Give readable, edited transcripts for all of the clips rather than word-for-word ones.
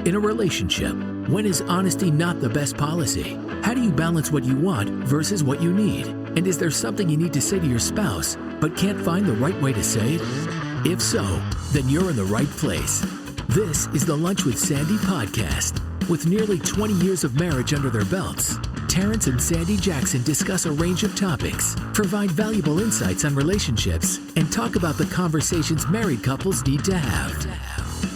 In a relationship, when is honesty not the best policy? How do you balance what you want versus what you need? And is there something you need to say to your spouse, but can't find the right way to say it? If so, then you're in the right place. This is the Lunch with Sandy podcast. With nearly 20 years of marriage under their belts, Terrence and Sandy Jackson discuss a range of topics, provide valuable insights on relationships, and talk about the conversations married couples need to have.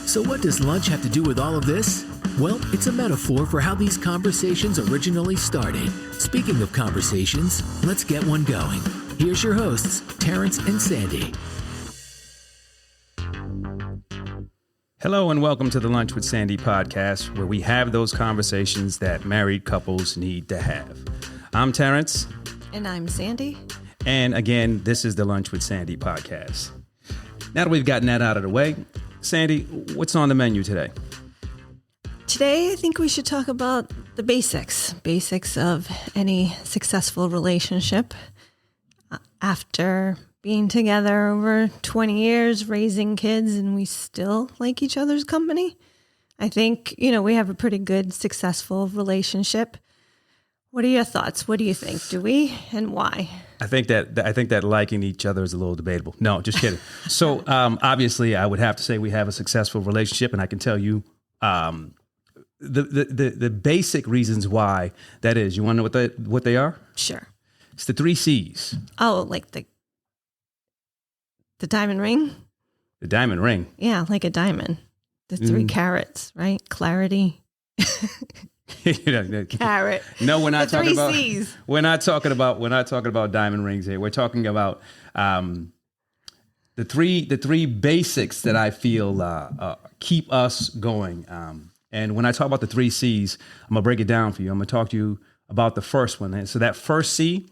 So what does lunch have to do with all of this? Well, it's a metaphor for how these conversations originally started. Speaking of conversations, let's get one going. Here's your hosts, Terrence and Sandy. Hello and welcome to the Lunch with Sandy podcast, where we have those conversations that married couples need to have. I'm Terrence. And I'm Sandy. And again, this is the Lunch with Sandy podcast. Now that we've gotten that out of the way, Sandy, what's on the menu today? Today, I think we should talk about the basics of any successful relationship. After being together over 20 years, raising kids, and we still like each other's company, I think, we have a pretty good, successful relationship. What are your thoughts? What do you think? Do we? And why? I think that liking each other is a little debatable. No, just kidding. So obviously, I would have to say we have a successful relationship, and I can tell you the basic reasons why that is. You want to know what they are? Sure. It's the 3 C's. Oh, like the diamond ring? The diamond ring. Yeah, like a diamond. The 3 carats, right? Clarity. Carrot. No, we're not talking about. C's. We're not talking about diamond rings here. We're talking about the three basics that I feel keep us going. And when I talk about the 3 C's, I'm gonna break it down for you. I'm gonna talk to you about the first one. And so that first C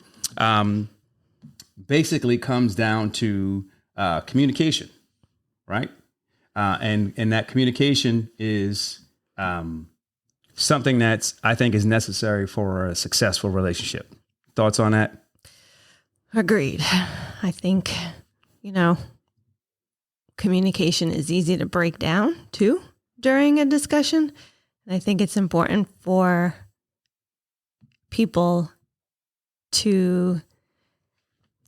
basically comes down to communication, right? And that communication is something that's, I think, is necessary for a successful relationship. Thoughts on that? Agreed. I think, communication is easy to break down too during a discussion. And I think it's important for people to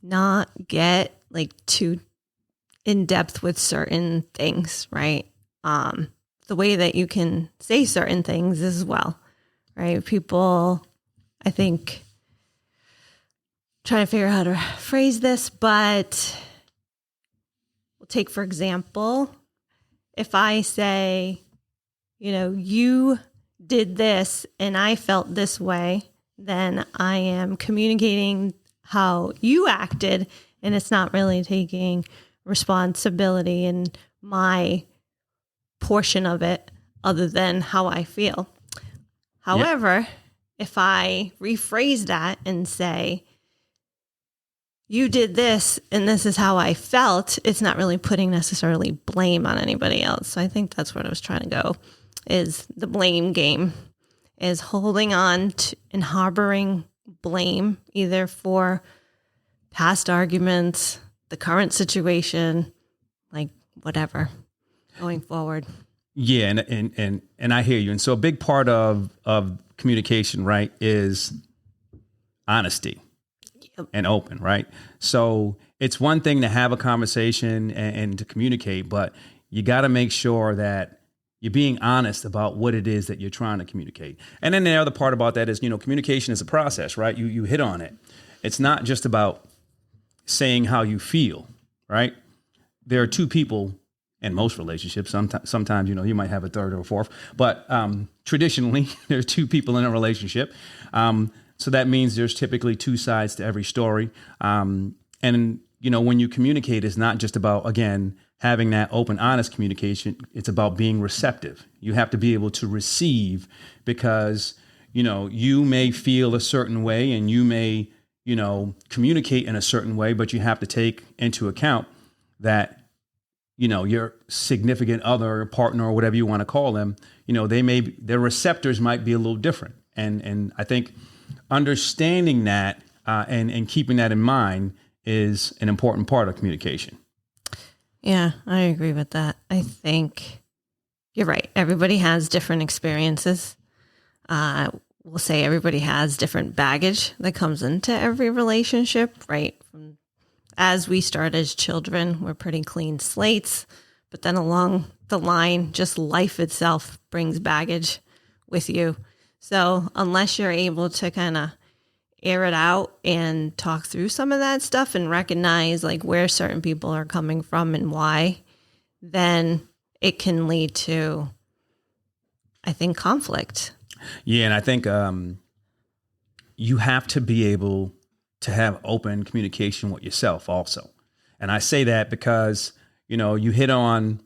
not get too in depth with certain things, right? The way that you can say certain things as well, right? People, I think, trying to figure out how to phrase this, but we'll take, for example, if I say, you did this and I felt this way, then I am communicating how you acted, and it's not really taking responsibility in my portion of it other than how I feel. However, if I rephrase that and say, you did this and this is how I felt, it's not really putting necessarily blame on anybody else. So I think that's what I was trying to go, is the blame game, is holding on to and harboring blame either for past arguments, the current situation, whatever, going forward. Yeah, and I hear you. And so a big part of communication, right, is honesty and open, right? So it's one thing to have a conversation and to communicate, but you got to make sure that you're being honest about what it is that you're trying to communicate. And then the other part about that is, communication is a process, right? You hit on it. It's not just about saying how you feel, right? There are 2 people in most relationships. Sometimes, you might have a third or a fourth, but traditionally there are 2 people in a relationship. So that means there's typically 2 sides to every story. And, when you communicate, it's not just about, again, having that open, honest communication. It's about being receptive. You have to be able to receive, because, you may feel a certain way and you may, communicate in a certain way, but you have to take into account that, your significant other, or partner, or whatever you want to call them, their receptors might be a little different. And I think understanding that and keeping that in mind is an important part of communication. Yeah, I agree with that. I think you're right. Everybody has different experiences. We'll say everybody has different baggage that comes into every relationship, right? As we start as children, we're pretty clean slates, but then along the line, just life itself brings baggage with you. So unless you're able to kind of air it out and talk through some of that stuff and recognize like where certain people are coming from and why, then it can lead to, I think, conflict. Yeah, and I think you have to be able to have open communication with yourself also. And I say that because, you hit on,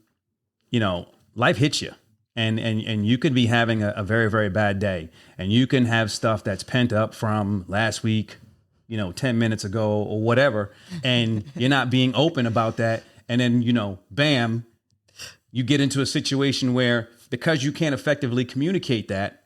life hits you. And you could be having a very, very bad day. And you can have stuff that's pent up from last week, 10 minutes ago or whatever. And you're not being open about that. And then, bam, you get into a situation where because you can't effectively communicate that,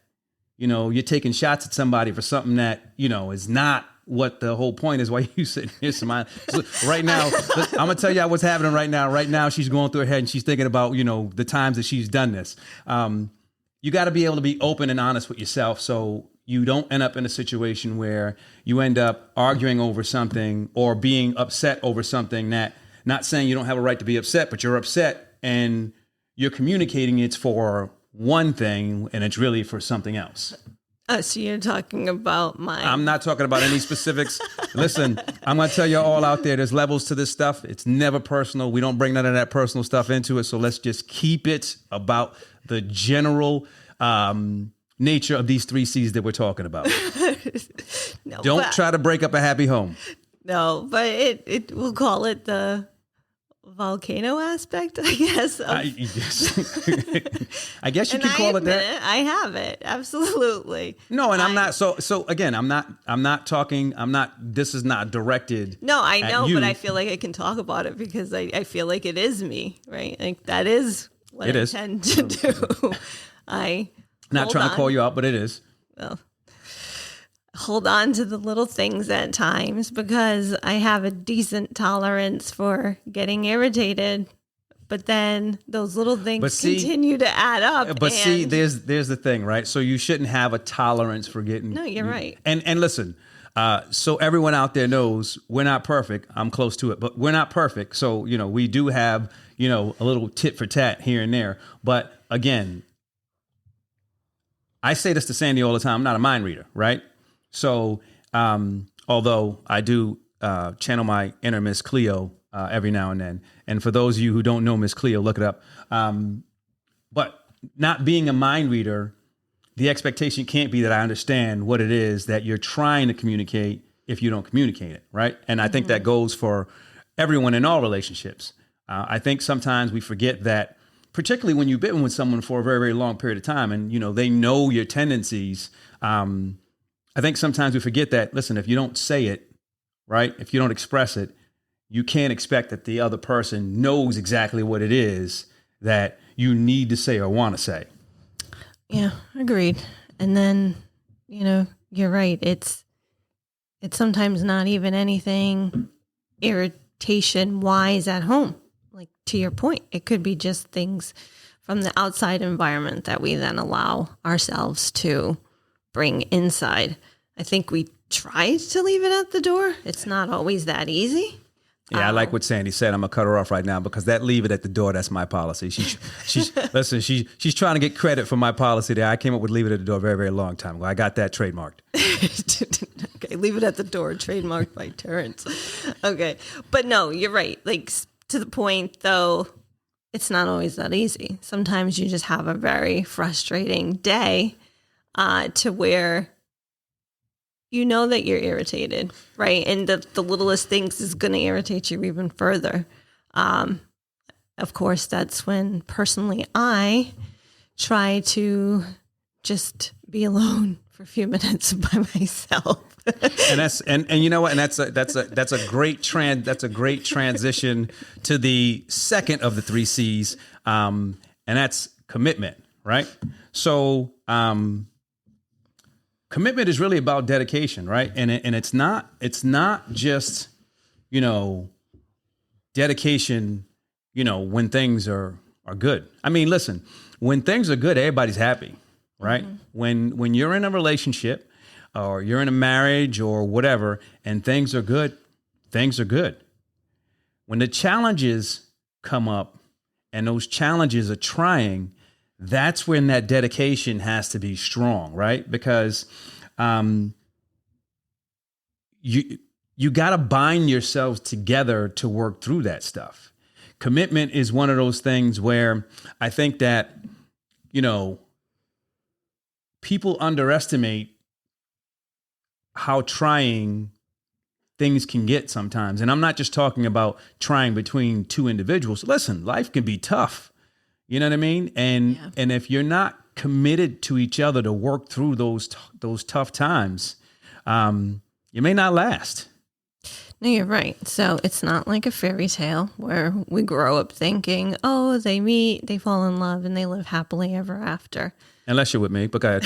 you're taking shots at somebody for something that, is not what the whole point is. Why you sitting here smiling? So right now, I'm going to tell you what's happening right now. Right now, she's going through her head and she's thinking about, the times that she's done this. You got to be able to be open and honest with yourself so you don't end up in a situation where you end up arguing over something or being upset over something that, not saying you don't have a right to be upset, but you're upset and you're communicating it's for one thing and it's really for something else. So you're talking about I'm not talking about any specifics. Listen, I'm going to tell you all out there's levels to this stuff. It's never personal. We don't bring none of that personal stuff into it. So let's just keep it about the general nature of these 3 C's that we're talking about. Don't try to break up a happy home. No, but we'll call it the volcano aspect, I guess. I guess you could call it that. I have it. Absolutely. No, and I'm not. So again, I'm not talking. This is not directed. No, I know, but I feel like I can talk about it because I feel like it is me, right? Like that is what I tend to do. Not trying to call you out, but it is. Well, hold on to the little things at times because I have a decent tolerance for getting irritated, but then those little things continue to add up. But see, there's the thing, right? So you shouldn't have a tolerance for getting. No, you're right. And listen, so everyone out there knows we're not perfect. I'm close to it, but we're not perfect. So we do have a little tit for tat here and there. But again, I say this to Sandy all the time. I'm not a mind reader, right? So, although I do channel my inner Miss Cleo every now and then, and for those of you who don't know Miss Cleo, look it up. But not being a mind reader, the expectation can't be that I understand what it is that you're trying to communicate if you don't communicate it, right? And I think that goes for everyone in all relationships. I think sometimes we forget that, particularly when you've been with someone for a very, very long period of time, and they know your tendencies. I think sometimes we forget that, listen, if you don't say it, right, if you don't express it, you can't expect that the other person knows exactly what it is that you need to say or want to say. Yeah, agreed. And then, you're right. It's sometimes not even anything irritation wise at home. Like to your point, it could be just things from the outside environment that we then allow ourselves to bring inside. I think we try to leave it at the door. It's not always that easy. Yeah, I like what Sandy said. I'm gonna cut her off right now because that leave it at the door. That's my policy. She's trying to get credit for my policy there. I came up with leave it at the door a very, very long time ago. I got that trademarked. Okay, leave it at the door, trademarked by Terrence. Okay, but no, you're right. Like to the point though, it's not always that easy. Sometimes you just have a very frustrating day to where that you're irritated, right? And the littlest things is going to irritate you even further. Of course, that's when personally I try to just be alone for a few minutes by myself. And you know what? And that's a great transition to the second of the 3 C's, and that's commitment, right? So. Commitment is really about dedication, right? And it's not just, dedication, when things are good. I mean, listen, when things are good, everybody's happy, right? When you're in a relationship or you're in a marriage or whatever, and things are good, things are good. When the challenges come up and those challenges are trying, that's when that dedication has to be strong, right? Because you got to bind yourselves together to work through that stuff. Commitment is one of those things where I think that, people underestimate how trying things can get sometimes. And I'm not just talking about trying between two individuals. Listen, life can be tough. You know what I mean? And if you're not committed to each other to work through those tough times, you may not last. No, you're right. So it's not like a fairy tale where we grow up thinking, oh, they meet, they fall in love, and they live happily ever after. Unless you're with me, but go ahead.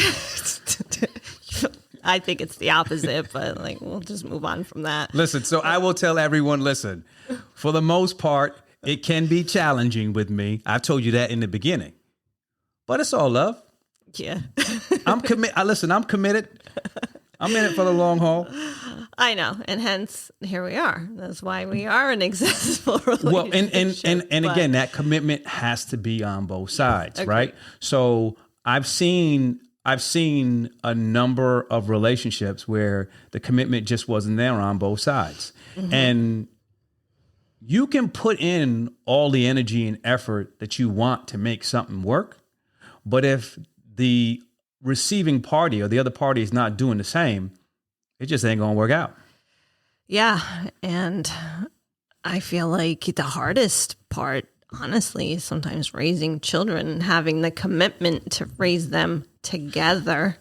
I think it's the opposite, but we'll just move on from that. Listen, so I will tell everyone, listen, for the most part, it can be challenging with me. I've told you that in the beginning, but it's all love. Yeah. I'm committed. I'm in it for the long haul. I know. And hence here we are. That's why we are in a successful relationship. Well, and again, that commitment has to be on both sides, right? So I've seen a number of relationships where the commitment just wasn't there on both sides. And you can put in all the energy and effort that you want to make something work. But if the receiving party or the other party is not doing the same, it just ain't going to work out. Yeah. And I feel like the hardest part, honestly, is sometimes raising children and having the commitment to raise them together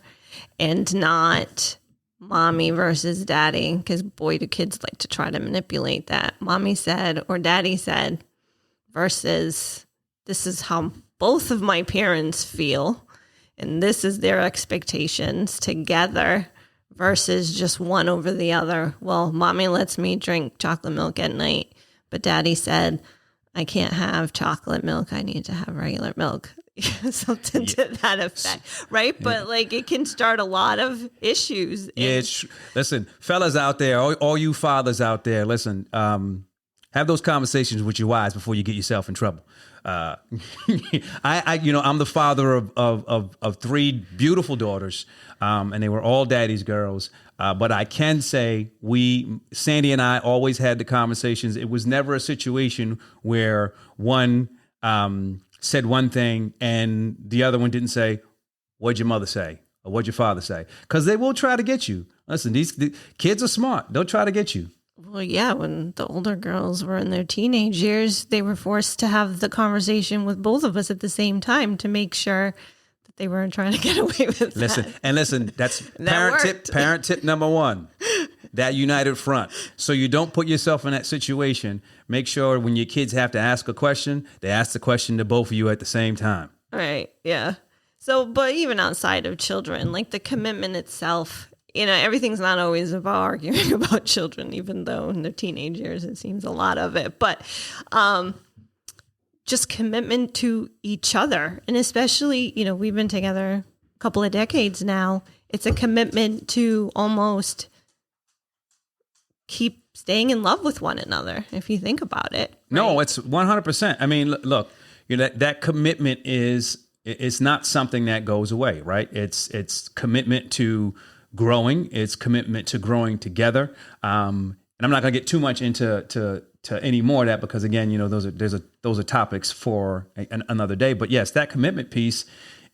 and not mommy versus daddy, because boy, do kids like to try to manipulate that. Mommy said or daddy said versus this is how both of my parents feel and this is their expectations together versus just one over the other. Well, mommy lets me drink chocolate milk at night, but daddy said I can't have chocolate milk. I need to have regular milk. Something to that effect, right? But it can start a lot of issues. Listen, fellas out there, all you fathers out there, listen, have those conversations with your wives before you get yourself in trouble. I'm the father of three beautiful daughters, and they were all daddy's girls. But I can say Sandy and I always had the conversations. It was never a situation where one said one thing and the other one didn't say, what'd your mother say? Or what'd your father say? Because they will try to get you. Listen, the kids are smart. They'll try to get you. Well, yeah, when the older girls were in their teenage years, they were forced to have the conversation with both of us at the same time to make sure that they weren't trying to get away with that. Listen, that's parent tip number one, that united front. So you don't put yourself in that situation. Make sure when your kids have to ask a question, they ask the question to both of you at the same time. Right, yeah. So, but even outside of children, the commitment itself, everything's not always about arguing about children, even though in their teenage years it seems a lot of it. But just commitment to each other. And especially, we've been together a couple of decades now. It's a commitment to almost keep staying in love with one another, if you think about it. Right? No, it's 100%. I mean, look, that commitment it's not something that goes away, right? It's commitment to growing. It's commitment to growing together. And I'm not going to get too much into any more of that because, again, those are topics for another day. But yes, that commitment piece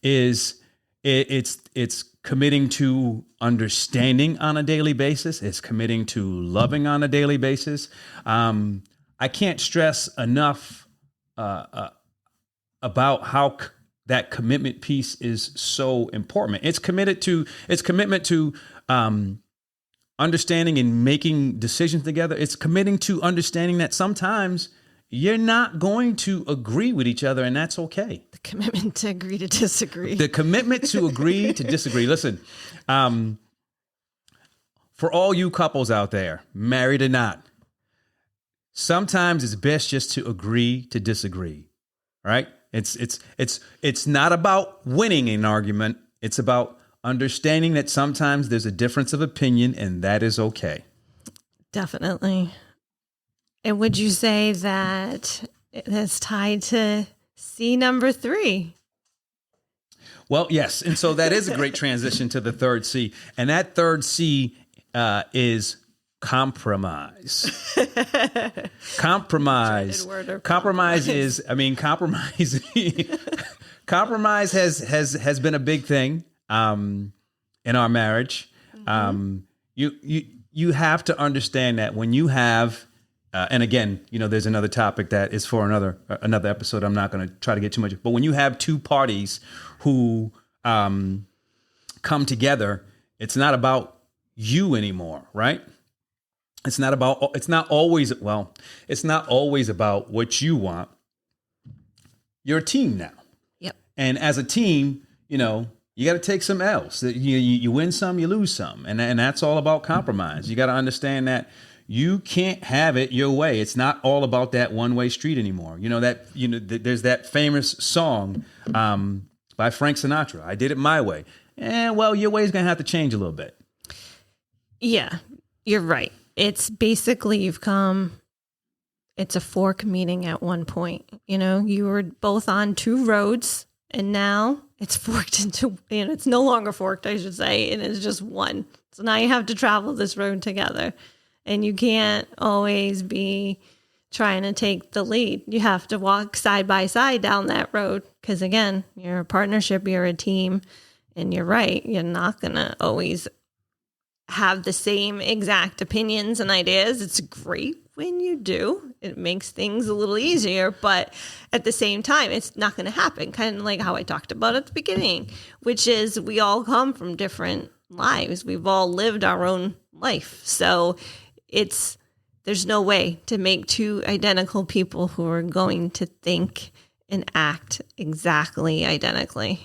is it's committing to understanding on a daily basis. It's committing to loving on a daily basis. I can't stress enough about how that commitment piece is so important. It's commitment to understanding and making decisions together. It's committing to understanding that sometimes you're not going to agree with each other, and that's okay. The commitment to agree to disagree. The commitment to agree to disagree. Listen, for all you couples out there, married or not, sometimes it's best just to agree to disagree, right? It's not about winning an argument. It's about understanding that sometimes there's a difference of opinion, and that is okay. Definitely. And would you say that it's tied to C number 3? Well, yes. And so that is a great transition to the third C. And that third C is compromise. Compromise. Compromise is, compromise. Compromise has been a big thing in our marriage. You have to understand that when you have, and again, there's another topic that is for another episode. I'm not going to try to get too much, but when you have two parties who come together, it's not about you anymore, right? It's not always about what you want. You're a team now. Yep. And as a team, you got to take some L's. You win some, you lose some. And that's all about compromise. You got to understand that you can't have it your way. It's not all about that one-way street anymore. There's that famous song by Frank Sinatra, I Did It My Way. Well, your way is going to have to change a little bit. Yeah, you're right. It's basically it's a fork meeting at one point. You were both on two roads, and now it's forked into, it's no longer forked, I should say, and it's just one. So now you have to travel this road together, and you can't always be trying to take the lead. You have to walk side by side down that road because, again, you're a partnership, you're a team, and you're right. You're not going to always have the same exact opinions and ideas. It's great when you do. It makes things a little easier, but at the same time, it's not going to happen. Kind of like how I talked about at the beginning, which is we all come from different lives. We've all lived our own life. So there's no way to make two identical people who are going to think and act exactly identically.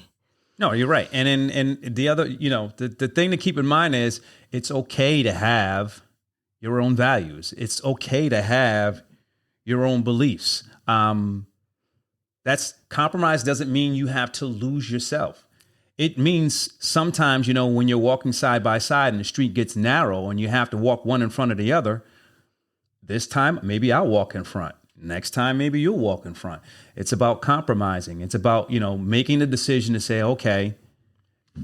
No, you're right. And the other, the thing to keep in mind is it's okay to have your own values. It's okay to have your own beliefs. That's compromise doesn't mean you have to lose yourself. It means sometimes, when you're walking side by side and the street gets narrow and you have to walk one in front of the other, this time, maybe I'll walk in front. Next time, maybe you'll walk in front. It's about compromising. It's about, making the decision to say, okay,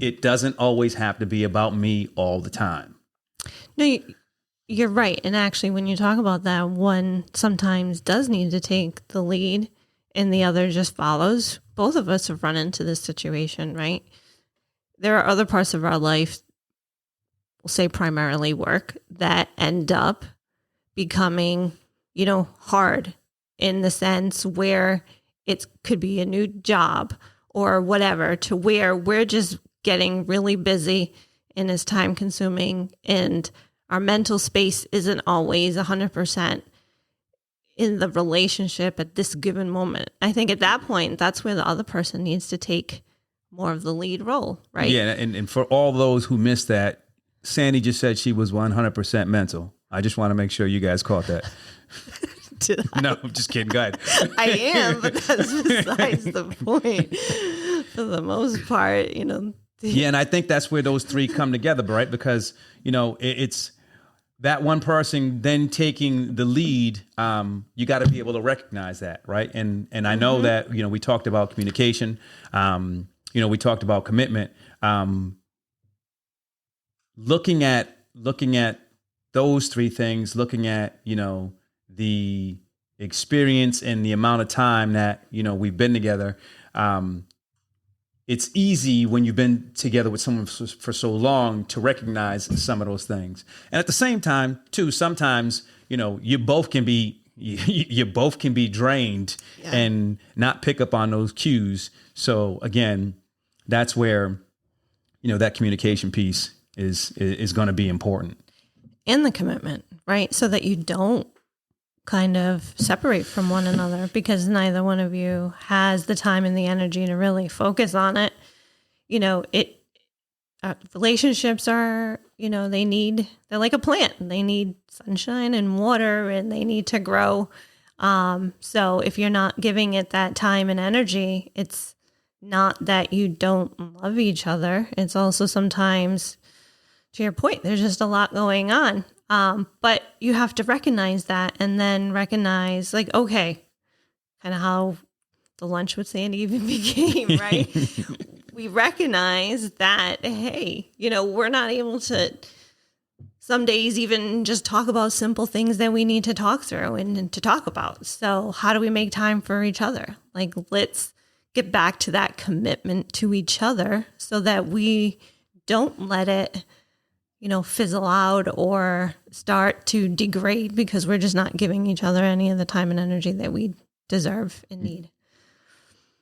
it doesn't always have to be about me all the time. No, you're right. And actually, when you talk about that, one sometimes does need to take the lead and the other just follows. Both of us have run into this situation, right? There are other parts of our life, we'll say primarily work, that end up becoming, hard in the sense where it could be a new job or whatever, to where we're just getting really busy and it's time consuming and our mental space isn't always 100% in the relationship at this given moment. I think at that point, that's where the other person needs to take more of the lead role, right? Yeah, and for all those who missed that, Sandy just said she was 100% mental. I just want to make sure you guys caught that. Did I? No, I'm just kidding. Go ahead. I am, but that's besides the point. For the most part, Yeah, and I think that's where those three come together, right? Because, it's that one person then taking the lead. You got to be able to recognize that, right? And I know that, we talked about communication. We talked about commitment. Looking at those three things, looking at, the experience and the amount of time that, we've been together. It's easy when you've been together with someone for so long to recognize some of those things. And at the same time, too, sometimes, you both can be drained and not pick up on those cues. So again, that's where, that communication piece is going to be important. And the commitment, right? So that you don't kind of separate from one another because neither one of you has the time and the energy to really focus on it. Relationships are, they're like a plant. They need sunshine and water and they need to grow. So if you're not giving it that time and energy, it's not that you don't love each other. It's also sometimes, to your point, there's just a lot going on. But you have to recognize that, and then recognize, like, okay, kind of how the lunch with Sandy even became, right? We recognize that, hey, we're not able to some days even just talk about simple things that we need to talk through and to talk about. So how do we make time for each other? Like, let's get back to that commitment to each other so that we don't let it, fizzle out or start to degrade because we're just not giving each other any of the time and energy that we deserve and need.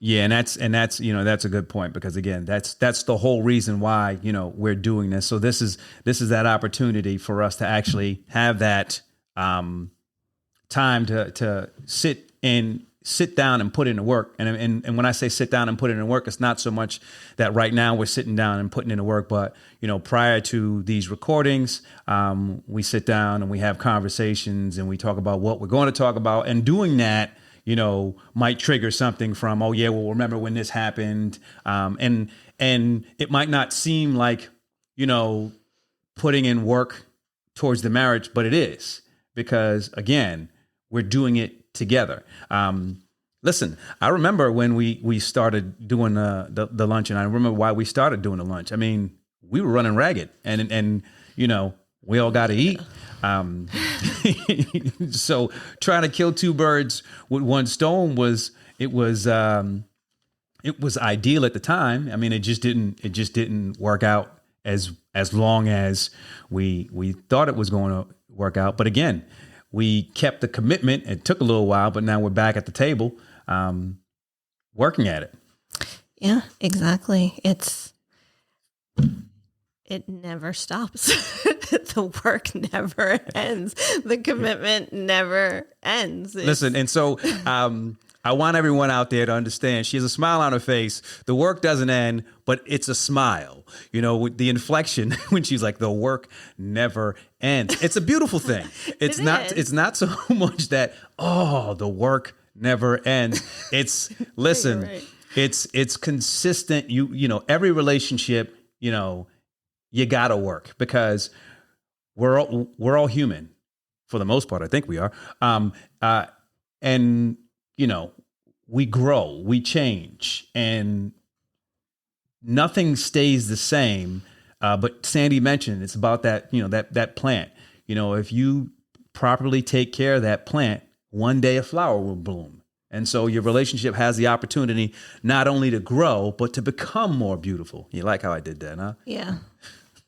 Yeah, and that's that's a good point, because again, that's the whole reason why we're doing this. So this is that opportunity for us to actually have that time to sit down and put in the work. And when I say sit down and put in the work, it's not so much that right now we're sitting down and putting in the work, but prior to these recordings, we sit down and we have conversations and we talk about what we're going to talk about, and doing that might trigger something from, oh yeah, well, remember when this happened. And it might not seem like, putting in work towards the marriage, but it is, because again, we're doing it together. Listen, I remember when we started doing the lunch, and I remember why we started doing the lunch. I mean, we were running ragged, and we all got to eat. So trying to kill two birds with one stone was ideal at the time. I mean, it just didn't work out as long as we thought it was going to work out. But again, we kept the commitment. It took a little while, but now we're back at the table, working at it. Yeah, exactly. It never stops. The work never ends. The commitment never ends. Listen, and so I want everyone out there to understand, she has a smile on her face. The work doesn't end, but it's a smile. With the inflection when she's like, the work never ends. It's a beautiful thing. It's not so much that, oh, the work never ends. It's, listen, right. it's consistent. Every relationship, you gotta work, because we're all human for the most part. I think we are. And we grow, we change, and nothing stays the same. But Sandy mentioned it's about that, that plant. If you properly take care of that plant, one day a flower will bloom. And so your relationship has the opportunity not only to grow, but to become more beautiful. You like how I did that, huh? Yeah.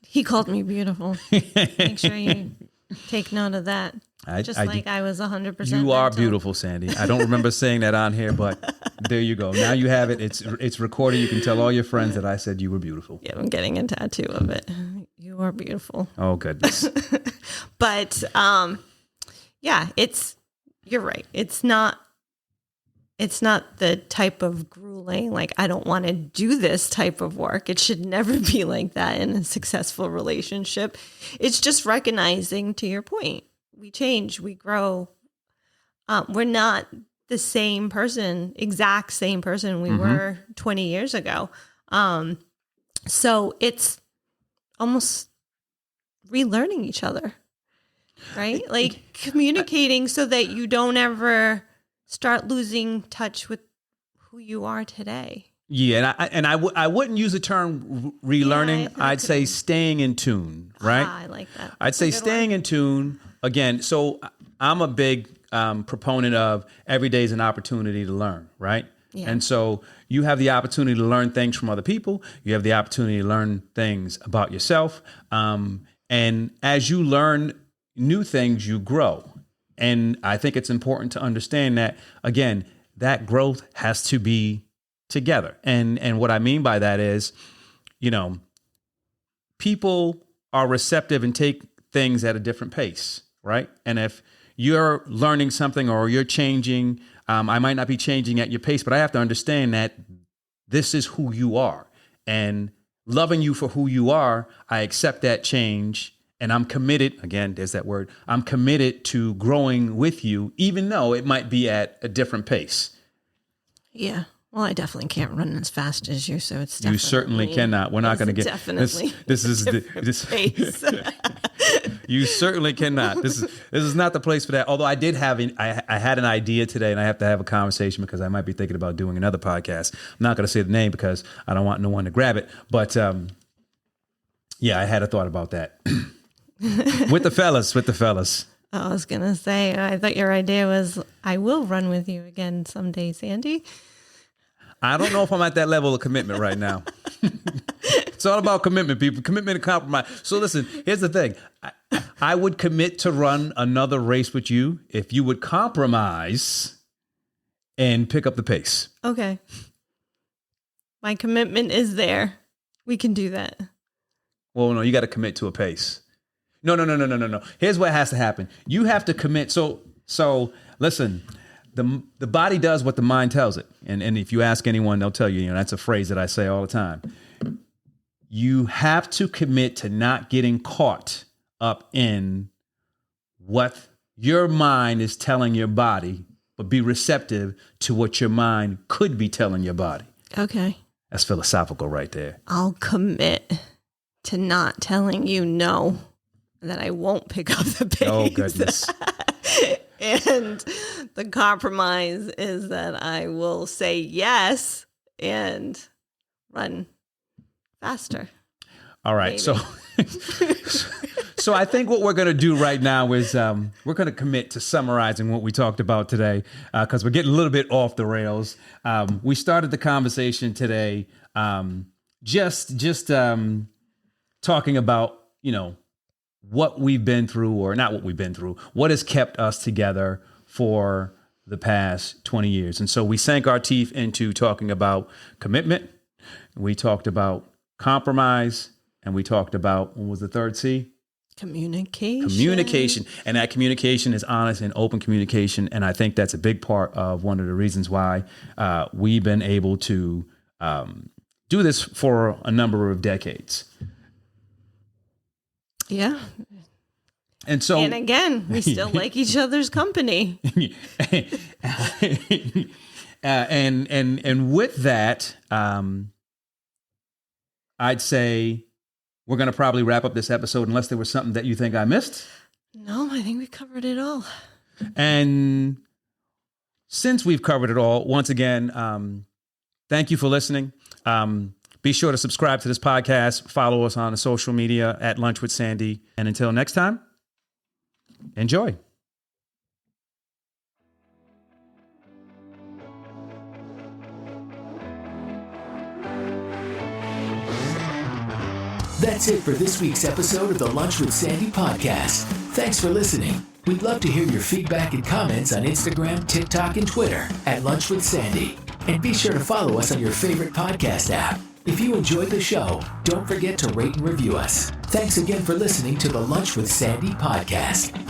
He called me beautiful. Make sure you take note of that. I was 100%. You are beautiful, Sandy. I don't remember saying that on here, but there you go. Now you have it. It's recorded. You can tell all your friends that I said you were beautiful. Yeah, I'm getting a tattoo of it. You are beautiful. Oh, goodness. But yeah, you're right. It's not the type of grueling, like, I don't want to do this type of work. It should never be like that in a successful relationship. It's just recognizing, to your point, we change, we grow. We're not the same person, exact same person we were 20 years ago. So it's almost relearning each other, right? Like communicating so that you don't ever start losing touch with who you are today. Yeah, and I wouldn't use the term relearning. Yeah, I'd say staying in tune, right? I like that. I'd say staying in tune. Again, so I'm a big proponent of every day is an opportunity to learn, right? Yeah. And so you have the opportunity to learn things from other people. You have the opportunity to learn things about yourself. And as you learn new things, you grow. And I think it's important to understand that, again, that growth has to be together. And what I mean by that is, people are receptive and take things at a different pace, right? And if you're learning something or you're changing, I might not be changing at your pace, but I have to understand that this is who you are. And loving you for who you are, I accept that change And I'm committed, again, there's that word, I'm committed to growing with you, even though it might be at a different pace. Yeah. Well, I definitely can't run as fast as you, so it's definitely... You certainly cannot. We're not going to get... Definitely. This pace. You certainly cannot. This is not the place for that. Although I did have... I had an idea today, and I have to have a conversation because I might be thinking about doing another podcast. I'm not going to say the name because I don't want no one to grab it. But yeah, I had a thought about that. With the fellas. I was going to say, I thought your idea was, I will run with you again someday, Sandy. I don't know if I'm at that level of commitment right now. It's all about commitment, people. Commitment and compromise. So listen, here's the thing. I would commit to run another race with you if you would compromise and pick up the pace. Okay. My commitment is there. We can do that. Well, no, you got to commit to a pace. No. Here's what has to happen. You have to commit. So listen, the body does what the mind tells it. And if you ask anyone, they'll tell you, that's a phrase that I say all the time. You have to commit to not getting caught up in what your mind is telling your body, but be receptive to what your mind could be telling your body. Okay. That's philosophical right there. I'll commit to not telling you no, that I won't pick up the pace. Oh, goodness. And the compromise is that I will say yes and run faster. All right. Maybe. So I think what we're going to do right now is we're going to commit to summarizing what we talked about today because we're getting a little bit off the rails. We started the conversation today just talking about, what we've been through, or not what we've been through, what has kept us together for the past 20 years. And so we sank our teeth into talking about commitment. We talked about compromise, and we talked about, what was the third C? Communication. And that communication is honest and open communication. And I think that's a big part of one of the reasons why we've been able to do this for a number of decades. Yeah. And so, and again, we still like each other's company. And with that, I'd say we're going to probably wrap up this episode unless there was something that you think I missed. No, I think we covered it all. And since we've covered it all, once again, thank you for listening. Be sure to subscribe to this podcast. Follow us on the social media at Lunch with Sandy. And until next time, enjoy. That's it for this week's episode of the Lunch with Sandy podcast. Thanks for listening. We'd love to hear your feedback and comments on Instagram, TikTok, and Twitter at Lunch with Sandy. And be sure to follow us on your favorite podcast app. If you enjoyed the show, don't forget to rate and review us. Thanks again for listening to the Lunch with Sandy podcast.